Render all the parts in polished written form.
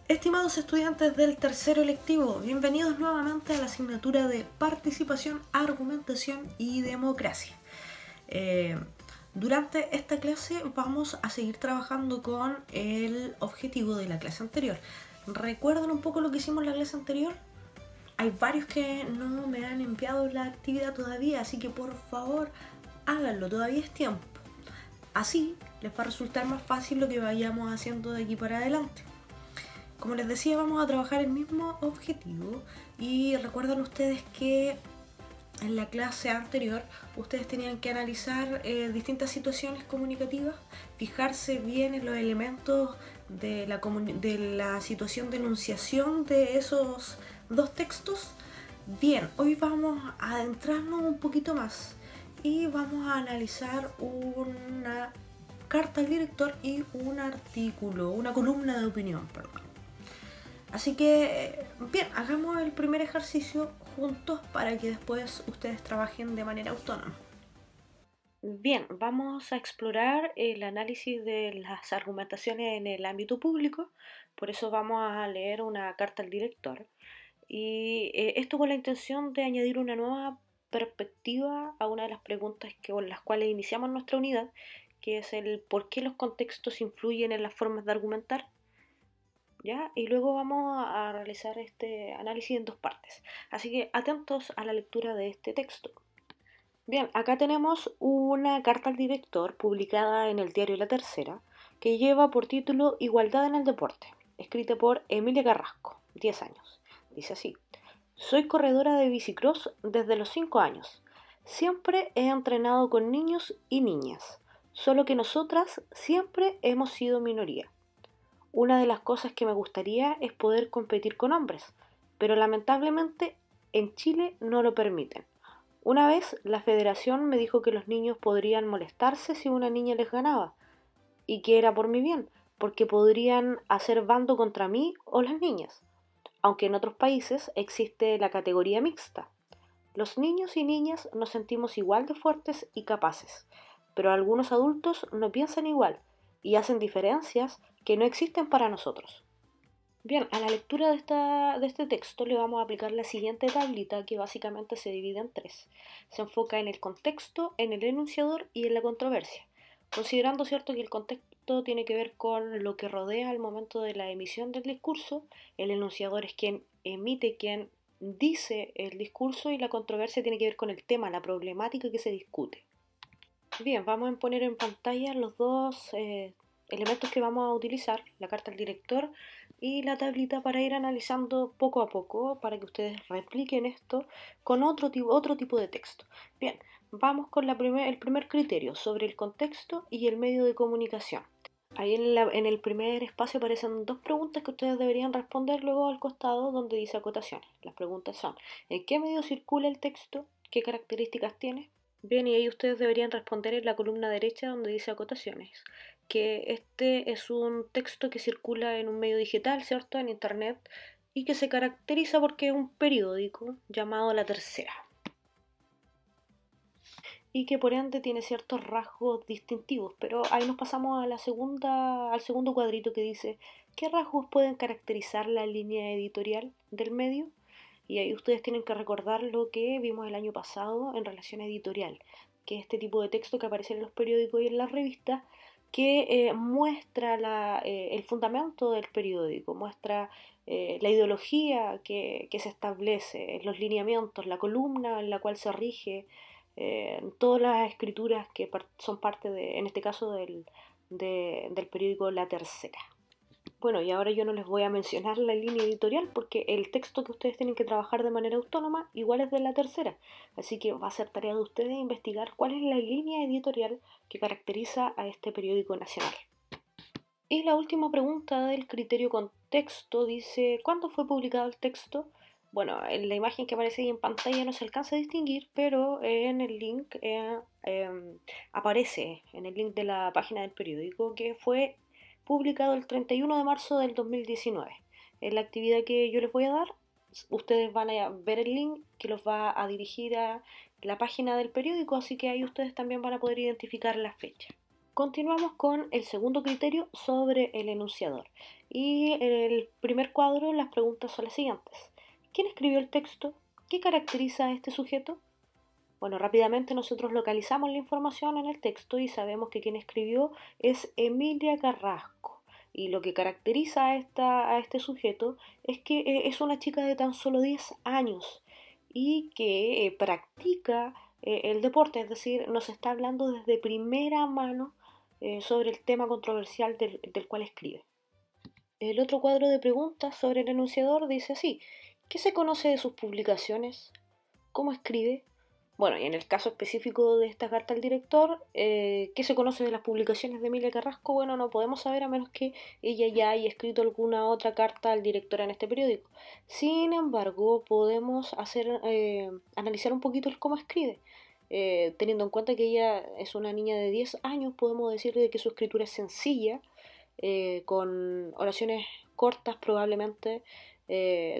Estimados estudiantes del tercero electivo, bienvenidos nuevamente a la asignatura de Participación, Argumentación y Democracia. Durante esta clase vamos a seguir trabajando con el objetivo de la clase anterior. ¿Recuerdan un poco lo que hicimos en la clase anterior? Hay varios que no me han enviado la actividad todavía, así que por favor háganlo, todavía es tiempo. Así les va a resultar más fácil lo que vayamos haciendo de aquí para adelante. Como les decía, vamos a trabajar el mismo objetivo y recuerdan ustedes que en la clase anterior ustedes tenían que analizar distintas situaciones comunicativas, fijarse bien en los elementos de la situación de enunciación de esos dos textos. Bien, hoy vamos a adentrarnos un poquito más y vamos a analizar una carta al director y un artículo, una columna de opinión, perdón. Así que, bien, hagamos el primer ejercicio juntos para que después ustedes trabajen de manera autónoma. Bien, vamos a explorar el análisis de las argumentaciones en el ámbito público, por eso vamos a leer una carta al director. Y esto con la intención de añadir una nueva perspectiva a una de las preguntas con las cuales iniciamos nuestra unidad, que es el por qué los contextos influyen en las formas de argumentar. ¿Ya? Y luego vamos a realizar este análisis en dos partes. Así que atentos a la lectura de este texto. Bien, acá tenemos una carta al director publicada en el diario La Tercera que lleva por título Igualdad en el deporte, escrita por Emilia Carrasco, 10 años. Dice así: soy corredora de bicicross desde los 5 años. Siempre he entrenado con niños y niñas, solo que nosotras siempre hemos sido minoría. Una de las cosas que me gustaría es poder competir con hombres, pero lamentablemente en Chile no lo permiten. Una vez la federación me dijo que los niños podrían molestarse si una niña les ganaba, y que era por mi bien, porque podrían hacer bando contra mí o las niñas, aunque en otros países existe la categoría mixta. Los niños y niñas nos sentimos igual de fuertes y capaces, pero algunos adultos no piensan igual y hacen diferencias que no existen para nosotros. Bien, a la lectura de este texto le vamos a aplicar la siguiente tablita que básicamente se divide en tres. Se enfoca en el contexto, en el enunciador y en la controversia, considerando cierto que el contexto tiene que ver con lo que rodea al momento de la emisión del discurso, el enunciador es quien emite, quien dice el discurso, y la controversia tiene que ver con el tema, la problemática que se discute. Bien, vamos a poner en pantalla los dos elementos que vamos a utilizar, la carta al director y la tablita, para ir analizando poco a poco, para que ustedes repliquen esto con otro tipo de texto. Bien, vamos con el primer criterio sobre el contexto y el medio de comunicación. Ahí en el primer espacio aparecen dos preguntas que ustedes deberían responder luego al costado donde dice acotaciones. Las preguntas son: ¿en qué medio circula el texto? ¿Qué características tiene? Bien, y ahí ustedes deberían responder en la columna derecha donde dice acotaciones, que este es un texto que circula en un medio digital, ¿cierto? En internet, y que se caracteriza porque es un periódico llamado La Tercera, y que por ende tiene ciertos rasgos distintivos. Pero ahí nos pasamos a al segundo cuadrito que dice: ¿qué rasgos pueden caracterizar la línea editorial del medio? Y ahí ustedes tienen que recordar lo que vimos el año pasado en relación a editorial, que es este tipo de texto que aparece en los periódicos y en las revistas, que muestra el fundamento del periódico, muestra la ideología que se establece, los lineamientos, la columna en la cual se rige, todas las escrituras que son parte en este caso, del periódico La Tercera. Bueno, y ahora yo no les voy a mencionar la línea editorial porque el texto que ustedes tienen que trabajar de manera autónoma igual es de La Tercera. Así que va a ser tarea de ustedes investigar cuál es la línea editorial que caracteriza a este periódico nacional. Y la última pregunta del criterio contexto dice: ¿cuándo fue publicado el texto? Bueno, en la imagen que aparece ahí en pantalla no se alcanza a distinguir, pero en el link aparece, en el link de la página del periódico, que fue publicado el 31 de marzo del 2019. En la actividad que yo les voy a dar, ustedes van a ver el link que los va a dirigir a la página del periódico, así que ahí ustedes también van a poder identificar la fecha. Continuamos con el segundo criterio sobre el enunciador. Y en el primer cuadro las preguntas son las siguientes. ¿Quién escribió el texto? ¿Qué caracteriza a este sujeto? Bueno, rápidamente nosotros localizamos la información en el texto y sabemos que quien escribió es Emilia Carrasco. Y lo que caracteriza a este sujeto es que es una chica de tan solo 10 años y que practica el deporte, es decir, nos está hablando desde primera mano sobre el tema controversial del cual escribe. El otro cuadro de preguntas sobre el enunciador dice así: ¿qué se conoce de sus publicaciones? ¿Cómo escribe? Bueno, y en el caso específico de esta carta al director, ¿qué se conoce de las publicaciones de Emilia Carrasco? Bueno, no podemos saber a menos que ella ya haya escrito alguna otra carta al director en este periódico. Sin embargo, podemos analizar un poquito el cómo escribe. Teniendo en cuenta que ella es una niña de 10 años, podemos decirle que su escritura es sencilla, con oraciones cortas probablemente.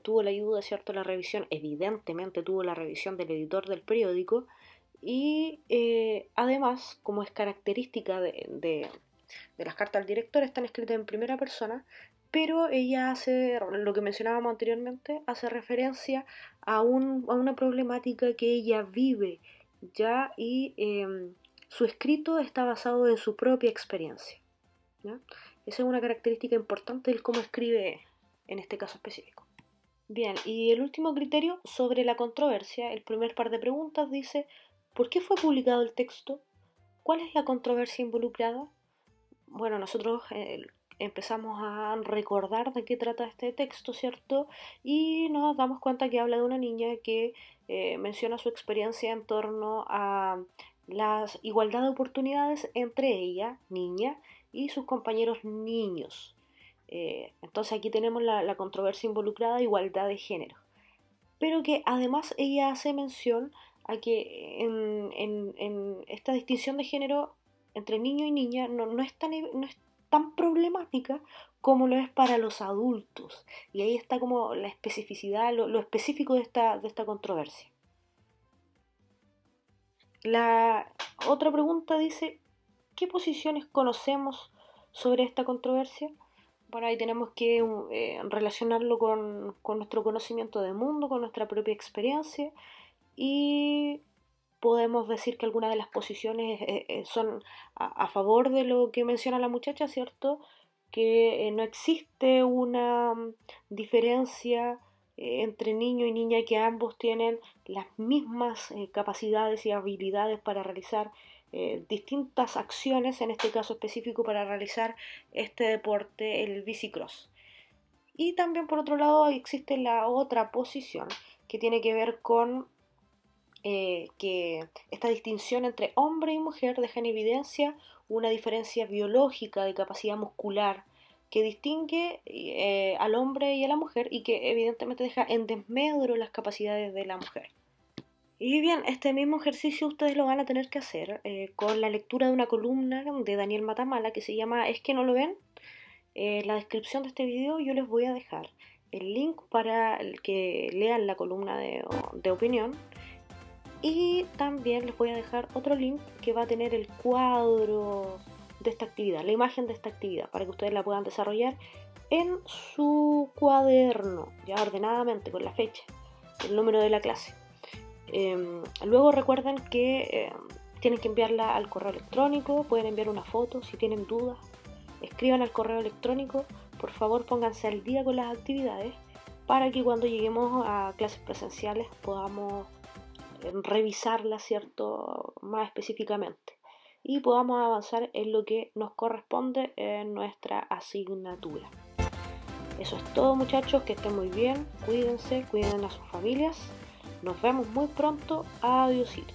Tuvo la ayuda, ¿cierto?, la revisión, evidentemente tuvo la revisión del editor del periódico y además, como es característica de las cartas al director, están escritas en primera persona, pero ella hace, lo que mencionábamos anteriormente, hace referencia a una problemática que ella vive ya y su escrito está basado en su propia experiencia, ¿ya? Esa es una característica importante del cómo escribe en este caso específico. Bien, y el último criterio sobre la controversia, el primer par de preguntas dice: ¿por qué fue publicado el texto? ¿Cuál es la controversia involucrada? Bueno, nosotros empezamos a recordar de qué trata este texto, ¿cierto? Y nos damos cuenta que habla de una niña que menciona su experiencia en torno a la igualdad de oportunidades entre ella, niña, y sus compañeros niños. Entonces aquí tenemos la controversia involucrada, igualdad de género. Pero que además ella hace mención a que en esta distinción de género entre niño y niña no es tan problemática como lo es para los adultos. Y ahí está como la especificidad, lo específico de esta controversia. La otra pregunta dice: ¿qué posiciones conocemos sobre esta controversia? Bueno, ahí tenemos que relacionarlo con nuestro conocimiento del mundo, con nuestra propia experiencia, y podemos decir que algunas de las posiciones son a favor de lo que menciona la muchacha, ¿cierto? Que no existe una diferencia entre niño y niña, que ambos tienen las mismas capacidades y habilidades para realizar distintas acciones, en este caso específico para realizar este deporte, el bicicross. Y también por otro lado existe la otra posición que tiene que ver con que esta distinción entre hombre y mujer deja en evidencia una diferencia biológica de capacidad muscular que distingue al hombre y a la mujer, y que evidentemente deja en desmedro las capacidades de la mujer. Y bien, este mismo ejercicio ustedes lo van a tener que hacer con la lectura de una columna de Daniel Matamala que se llama ¿Es que no lo ven? En la descripción de este video yo les voy a dejar el link para que lean la columna de opinión, y también les voy a dejar otro link que va a tener el cuadro de esta actividad, la imagen de esta actividad, para que ustedes la puedan desarrollar en su cuaderno, ya ordenadamente, con la fecha, el número de la clase. Luego recuerden que tienen que enviarla al correo electrónico, pueden enviar una foto si tienen dudas, escriban al correo electrónico, por favor pónganse al día con las actividades para que cuando lleguemos a clases presenciales podamos revisarlas, ¿cierto?, más específicamente, y podamos avanzar en lo que nos corresponde en nuestra asignatura. Eso es todo, muchachos, que estén muy bien, cuídense, cuiden a sus familias. Nos vemos muy pronto. Adiósito.